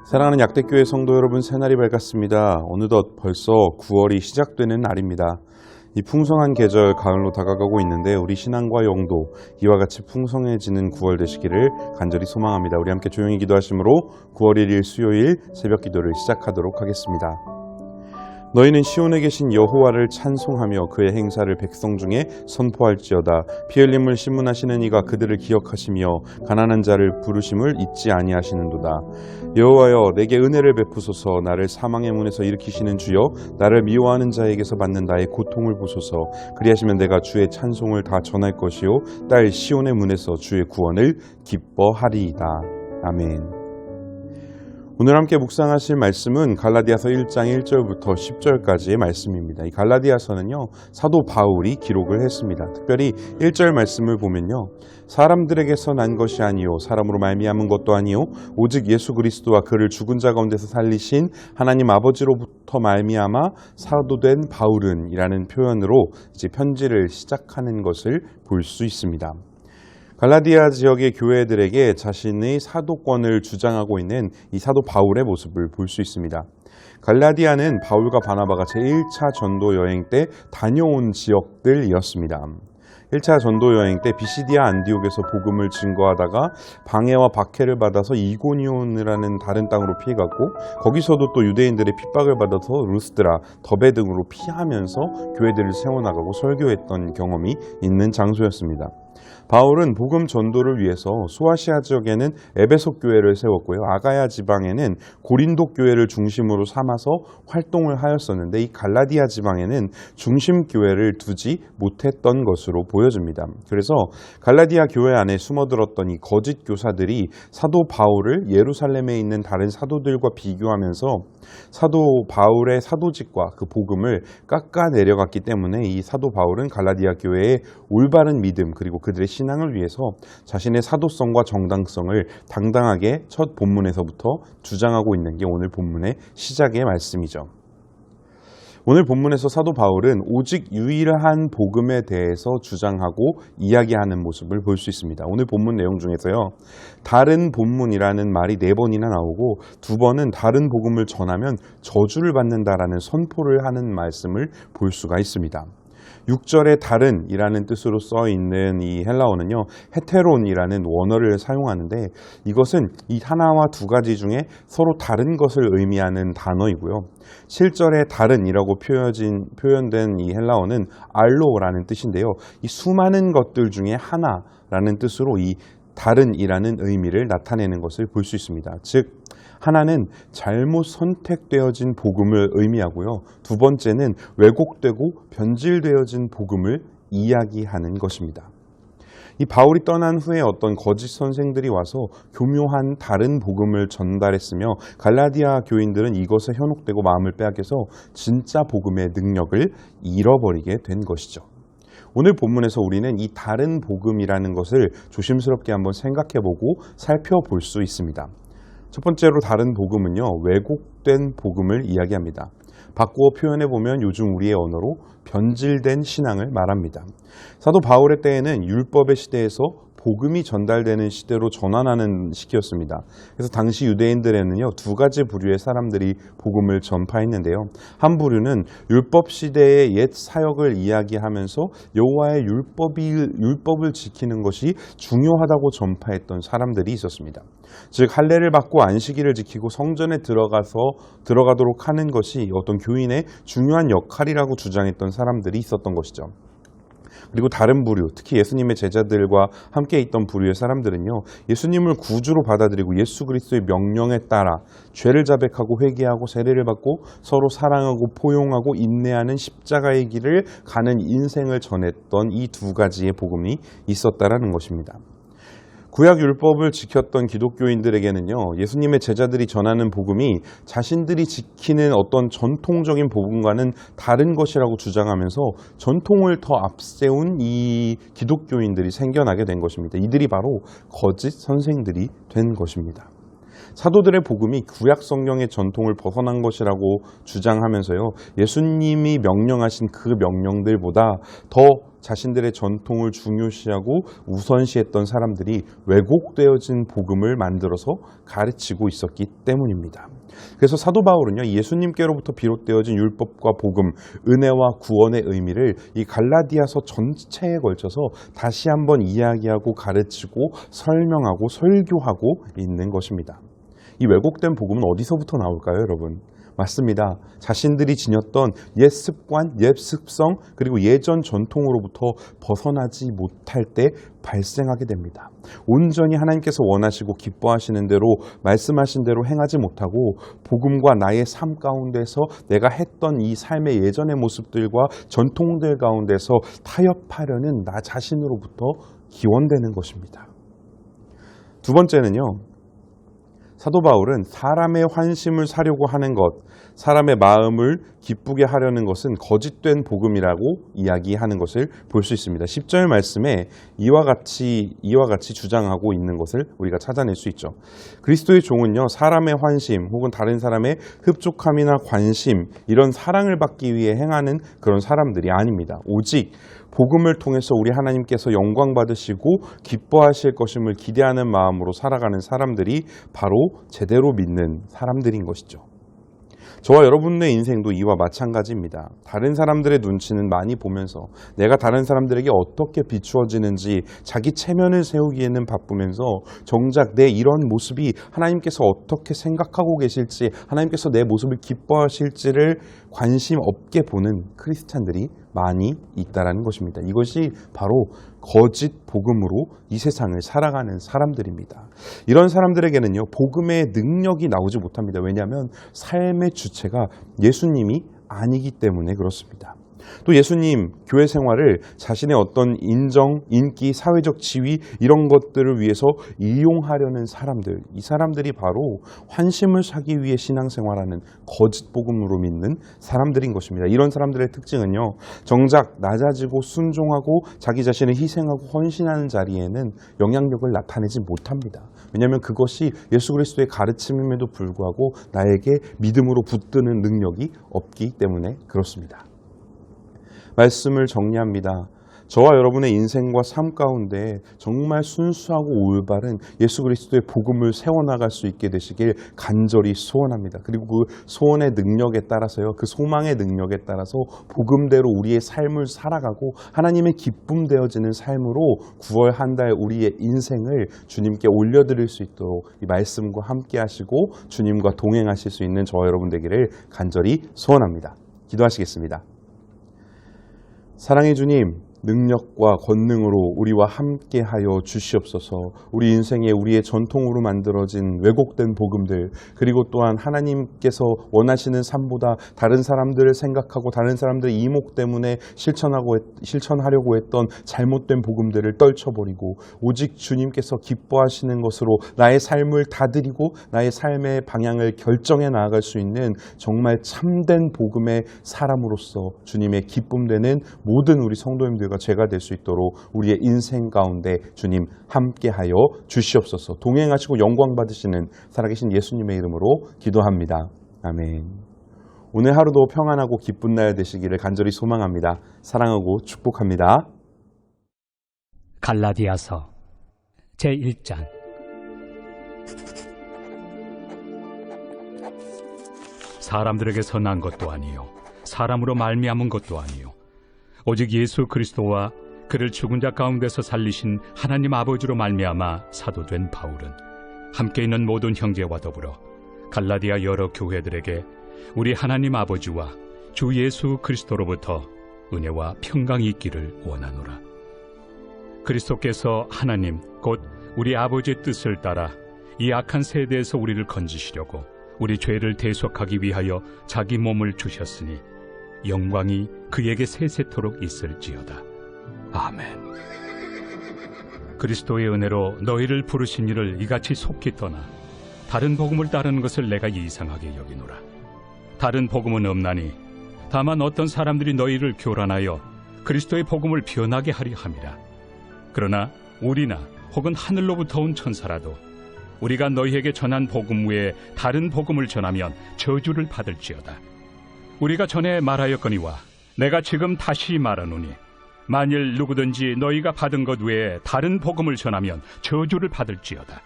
사랑하는 약대교회 성도 여러분, 새날이 밝았습니다. 어느덧 벌써 9월이 시작되는 날입니다. 이 풍성한 계절 가을로 다가가고 있는데 우리 신앙과 영도 이와 같이 풍성해지는 9월 되시기를 간절히 소망합니다. 우리 함께 조용히 기도하심으로 9월 1일 수요일 새벽 기도를 시작하도록 하겠습니다. 너희는 시온에 계신 여호와를 찬송하며 그의 행사를 백성 중에 선포할지어다. 피 흘림을 신문하시는 이가 그들을 기억하시며 가난한 자를 부르심을 잊지 아니하시는도다. 여호와여, 내게 은혜를 베푸소서. 나를 사망의 문에서 일으키시는 주여, 나를 미워하는 자에게서 받는 나의 고통을 보소서. 그리하시면 내가 주의 찬송을 다 전할 것이요 딸 시온의 문에서 주의 구원을 기뻐하리이다. 아멘. 오늘 함께 묵상하실 말씀은 갈라디아서 1장 1절부터 10절까지의 말씀입니다. 이 갈라디아서는요, 사도 바울이 기록을 했습니다. 특별히 1절 말씀을 보면요, 사람들에게서 난 것이 아니요 사람으로 말미암은 것도 아니요 오직 예수 그리스도와 그를 죽은 자 가운데서 살리신 하나님 아버지로부터 말미암아 사도된 바울은 이라는 표현으로 이제 편지를 시작하는 것을 볼 수 있습니다. 갈라디아 지역의 교회들에게 자신의 사도권을 주장하고 있는 이 사도 바울의 모습을 볼 수 있습니다. 갈라디아는 바울과 바나바가 제1차 전도 여행 때 다녀온 지역들이었습니다. 1차 전도 여행 때 비시디아 안디옥에서 복음을 증거하다가 방해와 박해를 받아서 이고니온이라는 다른 땅으로 피해갔고, 거기서도 또 유대인들의 핍박을 받아서 루스드라, 더베 등으로 피하면서 교회들을 세워나가고 설교했던 경험이 있는 장소였습니다. 바울은 복음 전도를 위해서 소아시아 지역에는 에베소 교회를 세웠고요, 아가야 지방에는 고린도 교회를 중심으로 삼아서 활동을 하였었는데, 이 갈라디아 지방에는 중심 교회를 두지 못했던 것으로 보여집니다. 그래서 갈라디아 교회 안에 숨어들었던 이 거짓 교사들이 사도 바울을 예루살렘에 있는 다른 사도들과 비교하면서 사도 바울의 사도직과 그 복음을 깎아내려갔기 때문에 이 사도 바울은 갈라디아 교회의 올바른 믿음 그리고 그들의 신앙을 위해서 자신의 사도성과 정당성을 당당하게 첫 본문에서부터 주장하고 있는 게 오늘 본문의 시작의 말씀이죠. 오늘 본문에서 사도 바울은 오직 유일한 복음에 대해서 주장하고 이야기하는 모습을 볼 수 있습니다. 오늘 본문 내용 중에서요, 다른 본문이라는 말이 4번이나 나오고 2번은 다른 복음을 전하면 저주를 받는다라는 선포를 하는 말씀을 볼 수가 있습니다. 6절에 다른이라는 뜻으로 써 있는 이 헬라어는요, 헤테론이라는 원어를 사용하는데, 이것은 이 하나와 두 가지 중에 서로 다른 것을 의미하는 단어이고요. 7절에 다른이라고 표현된 이 헬라어는 알로라는 뜻인데요, 이 수많은 것들 중에 하나라는 뜻으로 이 다른이라는 의미를 나타내는 것을 볼 수 있습니다. 즉, 하나는 잘못 선택되어진 복음을 의미하고요, 두 번째는 왜곡되고 변질되어진 복음을 이야기하는 것입니다. 이 바울이 떠난 후에 어떤 거짓 선생들이 와서 교묘한 다른 복음을 전달했으며, 갈라디아 교인들은 이것에 현혹되고 마음을 빼앗겨서 진짜 복음의 능력을 잃어버리게 된 것이죠. 오늘 본문에서 우리는 이 다른 복음이라는 것을 조심스럽게 한번 생각해보고 살펴볼 수 있습니다. 첫 번째로 다른 복음은요, 왜곡된 복음을 이야기합니다. 바꾸어 표현해보면 요즘 우리의 언어로 변질된 신앙을 말합니다. 사도 바울의 때에는 율법의 시대에서 복음이 전달되는 시대로 전환하는 시기였습니다. 그래서 당시 유대인들에는요, 2가지 부류의 사람들이 복음을 전파했는데요. 한 부류는 율법 시대의 옛 사역을 이야기하면서 여호와의 율법을 지키는 것이 중요하다고 전파했던 사람들이 있었습니다. 즉, 할례를 받고 안식일을 지키고 성전에 들어가도록 하는 것이 어떤 교인의 중요한 역할이라고 주장했던 사람들이 있었던 것이죠. 그리고 다른 부류, 특히 예수님의 제자들과 함께 있던 부류의 사람들은요, 예수님을 구주로 받아들이고 예수 그리스도의 명령에 따라 죄를 자백하고 회개하고 세례를 받고 서로 사랑하고 포용하고 인내하는 십자가의 길을 가는 인생을 전했던 이 2가지의 복음이 있었다라는 것입니다. 구약 율법을 지켰던 기독교인들에게는요, 예수님의 제자들이 전하는 복음이 자신들이 지키는 어떤 전통적인 복음과는 다른 것이라고 주장하면서 전통을 더 앞세운 이 기독교인들이 생겨나게 된 것입니다. 이들이 바로 거짓 선생들이 된 것입니다. 사도들의 복음이 구약 성경의 전통을 벗어난 것이라고 주장하면서요, 예수님이 명령하신 그 명령들보다 더 자신들의 전통을 중요시하고 우선시했던 사람들이 왜곡되어진 복음을 만들어서 가르치고 있었기 때문입니다. 그래서 사도 바울은요, 예수님께로부터 비롯되어진 율법과 복음, 은혜와 구원의 의미를 이 갈라디아서 전체에 걸쳐서 다시 한번 이야기하고 가르치고 설명하고 설교하고 있는 것입니다. 이 왜곡된 복음은 어디서부터 나올까요, 여러분? 맞습니다. 자신들이 지녔던 옛 습관, 옛 습성, 그리고 예전 전통으로부터 벗어나지 못할 때 발생하게 됩니다. 온전히 하나님께서 원하시고 기뻐하시는 대로 말씀하신 대로 행하지 못하고 복음과 나의 삶 가운데서 내가 했던 이 삶의 예전의 모습들과 전통들 가운데서 타협하려는 나 자신으로부터 기원되는 것입니다. 두 번째는요, 사도 바울은 사람의 환심을 사려고 하는 것, 사람의 마음을 기쁘게 하려는 것은 거짓된 복음이라고 이야기하는 것을 볼 수 있습니다. 10절 말씀에 이와 같이 주장하고 있는 것을 우리가 찾아낼 수 있죠. 그리스도의 종은요, 사람의 환심 혹은 다른 사람의 흡족함이나 관심, 이런 사랑을 받기 위해 행하는 그런 사람들이 아닙니다. 오직 복음을 통해서 우리 하나님께서 영광 받으시고 기뻐하실 것임을 기대하는 마음으로 살아가는 사람들이 바로 제대로 믿는 사람들인 것이죠. 저와 여러분의 인생도 이와 마찬가지입니다. 다른 사람들의 눈치는 많이 보면서 내가 다른 사람들에게 어떻게 비추어지는지 자기 체면을 세우기에는 바쁘면서 정작 내 이런 모습이 하나님께서 어떻게 생각하고 계실지, 하나님께서 내 모습을 기뻐하실지를 관심 없게 보는 크리스찬들이 많이 있다라는 것입니다. 이것이 바로 거짓 복음으로 이 세상을 살아가는 사람들입니다. 이런 사람들에게는요, 복음의 능력이 나오지 못합니다. 왜냐하면 삶의 주체가 예수님이 아니기 때문에 그렇습니다. 또 예수님 교회 생활을 자신의 어떤 인정, 인기, 사회적 지위 이런 것들을 위해서 이용하려는 사람들, 이 사람들이 바로 환심을 사기 위해 신앙생활하는 거짓 복음으로 믿는 사람들인 것입니다. 이런 사람들의 특징은요, 정작 낮아지고 순종하고 자기 자신을 희생하고 헌신하는 자리에는 영향력을 나타내지 못합니다. 왜냐하면 그것이 예수 그리스도의 가르침임에도 불구하고 나에게 믿음으로 붙드는 능력이 없기 때문에 그렇습니다. 말씀을 정리합니다. 저와 여러분의 인생과 삶 가운데 정말 순수하고 올바른 예수 그리스도의 복음을 세워나갈 수 있게 되시길 간절히 소원합니다. 그리고 그 소원의 능력에 따라서요, 그 소망의 능력에 따라서 복음대로 우리의 삶을 살아가고 하나님의 기쁨 되어지는 삶으로 9월 한 달 우리의 인생을 주님께 올려드릴 수 있도록 이 말씀과 함께 하시고 주님과 동행하실 수 있는 저와 여러분 되기를 간절히 소원합니다. 기도하시겠습니다. 사랑의 주님, 능력과 권능으로 우리와 함께하여 주시옵소서. 우리 인생에 우리의 전통으로 만들어진 왜곡된 복음들, 그리고 또한 하나님께서 원하시는 삶보다 다른 사람들을 생각하고 다른 사람들의 이목 때문에 실천하려고 했던 잘못된 복음들을 떨쳐버리고 오직 주님께서 기뻐하시는 것으로 나의 삶을 다드리고 나의 삶의 방향을 결정해 나아갈 수 있는 정말 참된 복음의 사람으로서 주님의 기쁨되는 모든 우리 성도님들과 제가 될 수 있도록 우리의 인생 가운데 주님 함께하여 주시옵소서. 동행하시고 영광 받으시는 살아계신 예수님의 이름으로 기도합니다. 아멘. 오늘 하루도 평안하고 기쁜 날 되시기를 간절히 소망합니다. 사랑하고 축복합니다. 갈라디아서 제1장. 사람들에게서 난 것도 아니요 사람으로 말미암은 것도 아니요 오직 예수 그리스도와 그를 죽은 자 가운데서 살리신 하나님 아버지로 말미암아 사도된 바울은 함께 있는 모든 형제와 더불어 갈라디아 여러 교회들에게 우리 하나님 아버지와 주 예수 그리스도로부터 은혜와 평강이 있기를 원하노라. 그리스도께서 하나님 곧 우리 아버지의 뜻을 따라 이 악한 세대에서 우리를 건지시려고 우리 죄를 대속하기 위하여 자기 몸을 주셨으니 영광이 그에게 세세토록 있을지어다. 아멘. 그리스도의 은혜로 너희를 부르신 이를 이같이 속히 떠나 다른 복음을 따르는 것을 내가 이상하게 여기노라. 다른 복음은 없나니 다만 어떤 사람들이 너희를 교란하여 그리스도의 복음을 변하게 하려 함이라. 그러나 우리나 혹은 하늘로부터 온 천사라도 우리가 너희에게 전한 복음 외에 다른 복음을 전하면 저주를 받을지어다. 우리가 전에 말하였거니와 내가 지금 다시 말하노니 만일 누구든지 너희가 받은 것 외에 다른 복음을 전하면 저주를 받을지어다.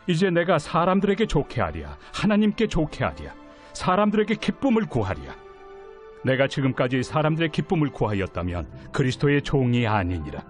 이제 내가 사람들에게 좋게 하랴, 하나님께 좋게 하랴, 사람들에게 기쁨을 구하랴. 내가 지금까지 사람들의 기쁨을 구하였다면 그리스도의 종이 아니니라.